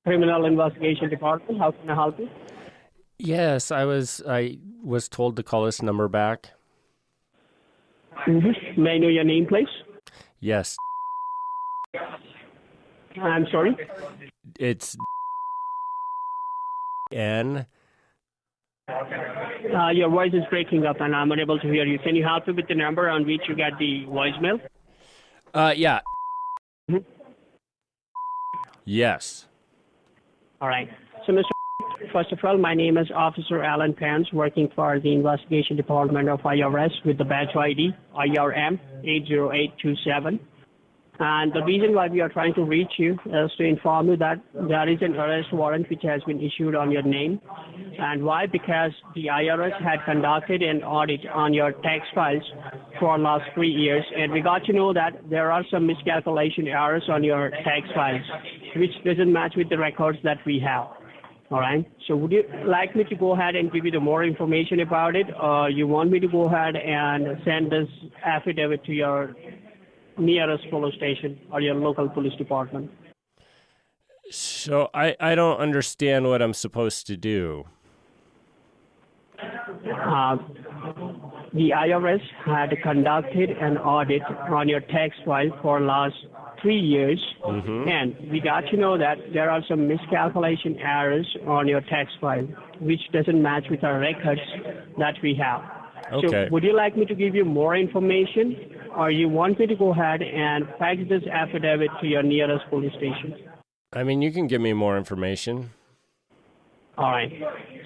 Criminal Investigation Department. How can I help you? Yes, I was told to call this number back. May I know your name, please? Yes, I'm sorry. it's N. Your voice is breaking up and I'm unable to hear you. Can you help me with the number on which you get the voicemail? Yeah. Mhm. Yes. All right. So, Mr. First of all, my name is Officer Alan Pence, working for the Investigation Department of IRS with the badge ID IRM 80827. And the reason why we are trying to reach you is to inform you that there is an arrest warrant which has been issued on your name. And why? Because the IRS had conducted an audit on your tax files for last 3 years, and we got to know that there are some miscalculation errors on your tax files, which doesn't match with the records that we have. All right. So would you like me to go ahead and give you the more information about it, or you want me to go ahead and send this affidavit to your nearest police station or your local police department? So I don't understand what I'm supposed to do. The IRS had conducted an audit on your tax file for last 3 years, and we got to know that there are some miscalculation errors on your tax file, which doesn't match with our records that we have. Okay. So would you like me to give you more information, or you want me to go ahead and fax this affidavit to your nearest police station? I mean, you can give me more information. All right.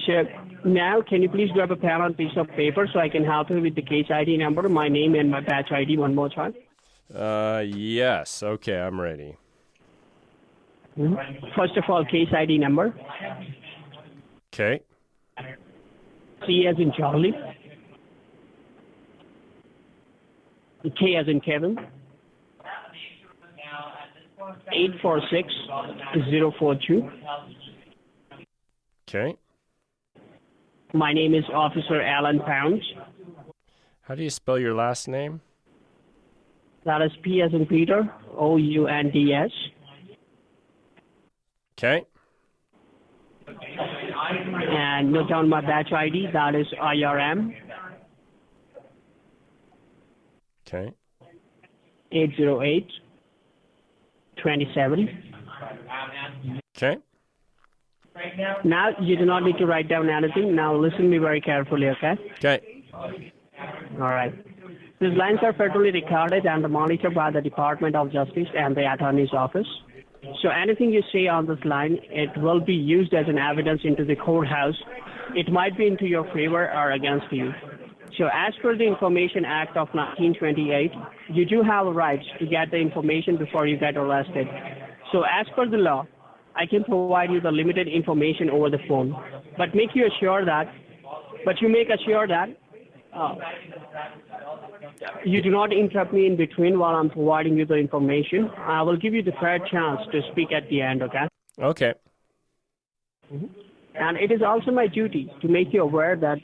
So now, can you please grab a pen and piece of paper so I can help you with the case ID number, my name, and my badge ID one more time? Yes. Okay, I'm ready. First of all, case ID number. Okay. C as in Charlie. K as in Kevin. 846042. Okay. My name is Officer Alan Pounds. How do you spell your last name? That is P as in Peter, OUNDS. Okay. And note down my badge ID. That is IRM Okay. 80827. Okay. Now, you do not need to write down anything. Now, listen to me very carefully, okay? Okay. All right. These lines are federally recorded and monitored by the Department of Justice and the Attorney's Office. So anything you say on this line, it will be used as an evidence into the courthouse. It might be into your favor or against you. So as per the Information Act of 1928, you do have a right to get the information before you get arrested. So as per the law, I can provide you the limited information over the phone, but you make assure that you do not interrupt me in between while I'm providing you the information. I will give you the fair chance to speak at the end, okay? Okay. And it is also my duty to make you aware that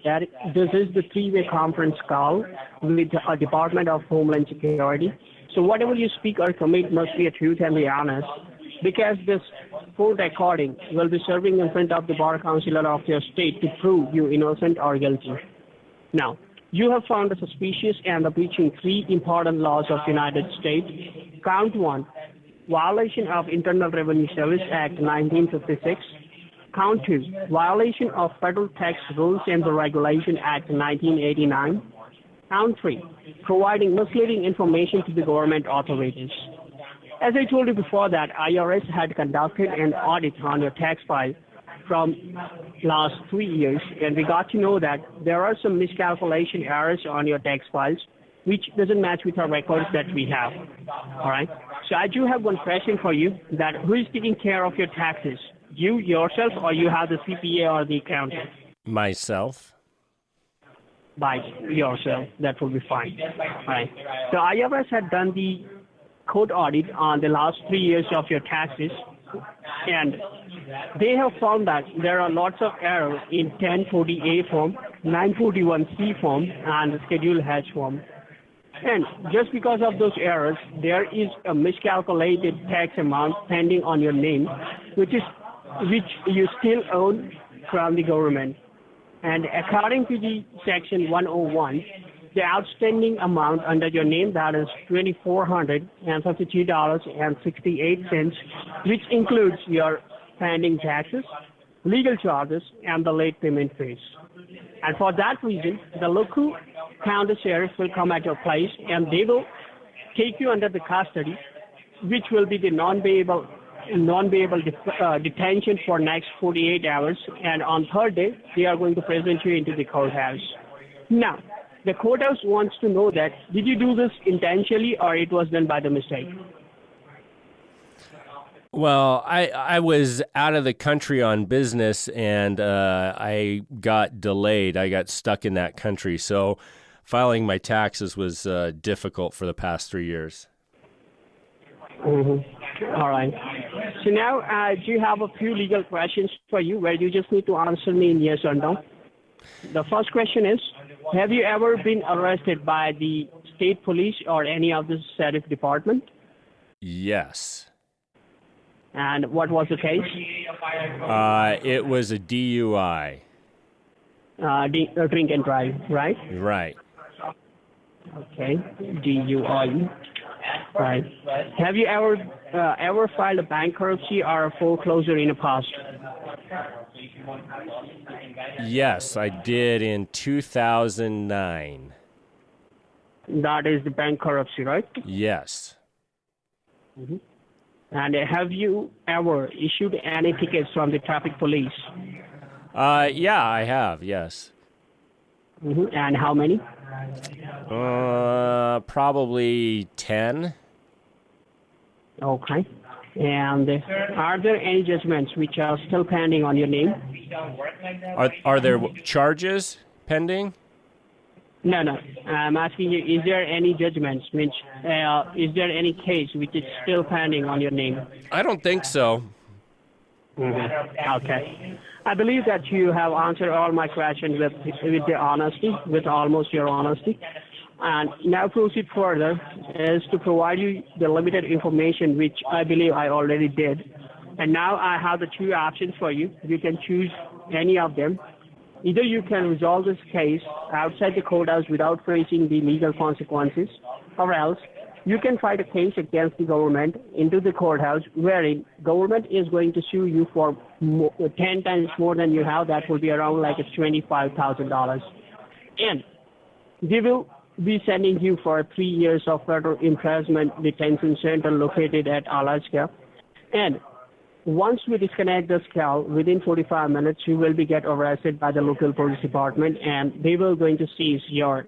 this is the three-way conference call with the Department of Homeland Security. So whatever you speak or commit must be a truth and be honest, because this phone recording will be serving in front of the bar counselor of your state to prove you innocent or guilty. Now, you have found suspicious and breaching three important laws of the United States. Count 1, violation of Internal Revenue Service Act 1956. Count 2, violation of Federal Tax Rules and the Regulation Act 1989. Count 3, providing misleading information to the government authorities. As I told you before that IRS had conducted an audit on your tax file from last 3 years, and we got to know that there are some miscalculation errors on your tax files, which doesn't match with our records that we have. All right. So I do have one question for you: that who is taking care of your taxes? You yourself, or you have the CPA or the accountant? Myself. By yourself, that will be fine. All right. So IRS had done the code audit on the last 3 years of your taxes, and they have found that there are lots of errors in 1040A form, 941C form, and the Schedule H form. And just because of those errors, there is a miscalculated tax amount pending on your name, which you still own from the government. And according to the Section 101, the outstanding amount under your name, that is $2,452.68, which includes your pending taxes, legal charges, and the late payment fees. And for that reason, the local county sheriff will come at your place and they will take you under the custody, which will be the non-payable detention for next 48 hours. And on third day, they are going to present you into the courthouse. Now, the courthouse wants to know that did you do this intentionally or it was done by the mistake? Well, I was out of the country on business, and I got delayed. I got stuck in that country, so filing my taxes was difficult for the past 3 years. Mm-hmm. All right. So now, do you have a few legal questions for you where you just need to answer me in yes or no? The first question is, have you ever been arrested by the state police or any of the sheriff department? Yes. And what was the case? It was a DUI. Drink and drive, right? Right. Okay, DUI. Right. Have you ever filed a bankruptcy or a foreclosure in the past? Yes, I did in 2009. That is the bankruptcy, right? Yes. Mm-hmm. And have you ever issued any tickets from the traffic police? Yeah, I have, yes. Mm-hmm. And how many? Probably 10. Okay. And are there any judgments which are still pending on your name? Are there charges pending? No. I'm asking you, is there any judgments, is there any case which is still pending on your name? I don't think so. Mm-hmm. Okay. I believe that you have answered all my questions with the honesty, with almost your honesty. And now proceed further is to provide you the limited information, which I believe I already did. And now I have the two options for you. You can choose any of them. Either you can resolve this case outside the courthouse without facing the legal consequences, or else you can fight a case against the government into the courthouse, wherein government is going to sue you for 10 times more than you have. That will be around like $25,000. And they will be sending you for 3 years of federal imprisonment detention center located at Alaska. And once we disconnect this call, within 45 minutes, you will be get arrested by the local police department, and they will going to seize your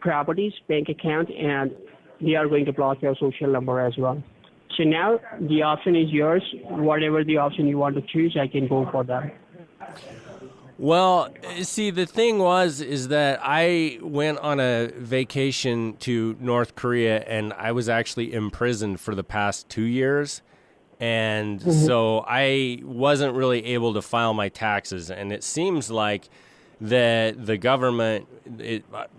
properties, bank account, and they are going to block your social number as well. So now the option is yours. Whatever the option you want to choose, I can go for that. Well, see, the thing is that I went on a vacation to North Korea, and I was actually imprisoned for the past 2 years. And so I wasn't really able to file my taxes. And it seems like that the government,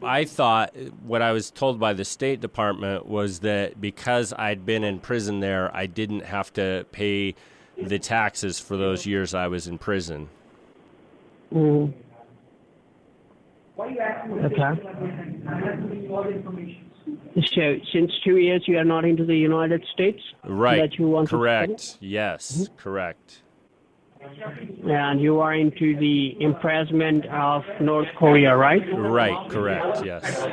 I thought what I was told by the State Department was that because I'd been in prison there, I didn't have to pay the taxes for those years I was in prison. Mm. Okay. So, since 2 years you are not into the United States? Right. That you want correct. To yes, correct. And you are into the imprisonment of North Korea, right? Right, correct, yes.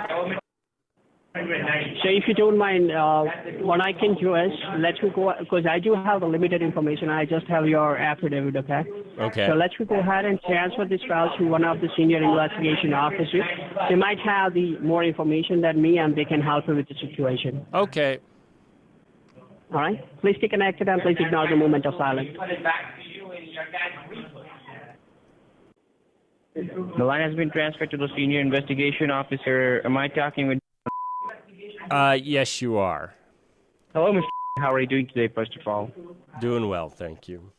So if you don't mind, what I can do is, let's go, because I do have the limited information. I just have your affidavit, okay? Okay. So let's go ahead and transfer this file to one of the senior investigation officers. They might have the more information than me, and they can help you with the situation. Okay. All right? Please stay connected, and please ignore the moment of silence. The line has been transferred to the senior investigation officer. Am I talking with... Yes, you are. Hello, Mr. How are you doing today, first of all? Doing well, thank you.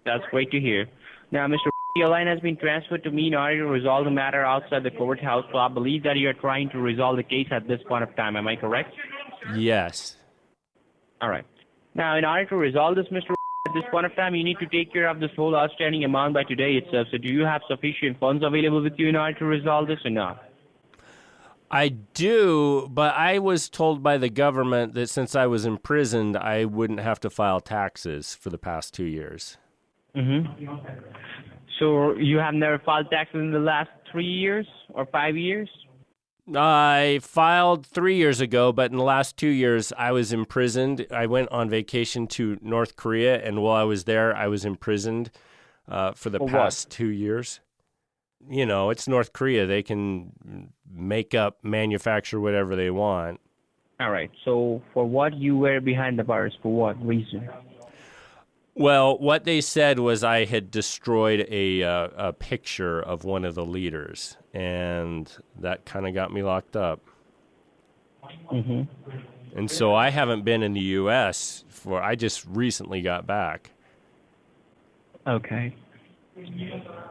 That's great to hear. Now, Mr. Your line has been transferred to me in order to resolve the matter outside the courthouse, so I believe that you are trying to resolve the case at this point of time. Am I correct? Yes. All right. Now, in order to resolve this, Mr. At this point of time, you need to take care of this whole outstanding amount by today itself. So do you have sufficient funds available with you in order to resolve this or not? I do, but I was told by the government that since I was imprisoned, I wouldn't have to file taxes for the past 2 years. Mm-hmm. So you have never filed taxes in the last 3 years or 5 years? I filed 3 years ago, but in the last 2 years, I was imprisoned. I went on vacation to North Korea, and while I was there, I was imprisoned for the past 2 years. You know, it's North Korea. They can make up, manufacture whatever they want. All right. So for what you were behind the bars? For what reason? Well, what they said was I had destroyed a picture of one of the leaders, and that kind of got me locked up. Mm-hmm. And so I haven't been in the U.S. I just recently got back. Okay.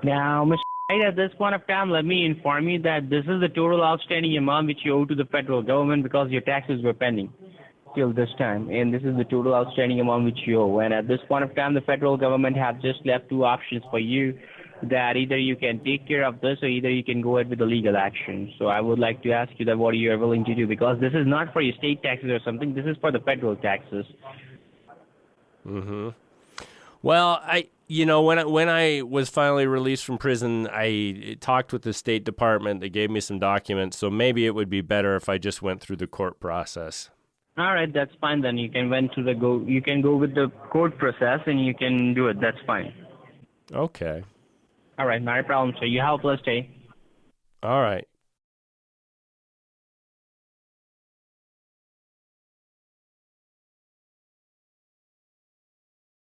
Now, Mr. Right, at this point of time, let me inform you that this is the total outstanding amount which you owe to the federal government because your taxes were pending till this time, and this is the total outstanding amount which you owe. And at this point of time, the federal government have just left two options for you, that either you can take care of this or either you can go ahead with the legal action. So I would like to ask you that what you are willing to do, because this is not for your state taxes or something. This is for the federal taxes. Mm-hmm. Well, when I was finally released from prison, I talked with the State Department. They gave me some documents, so maybe it would be better if I just went through the court process. All right, that's fine then. You can you can go with the court process and you can do it. That's fine. Okay. All right, not a problem. So you have a blessed day. All right.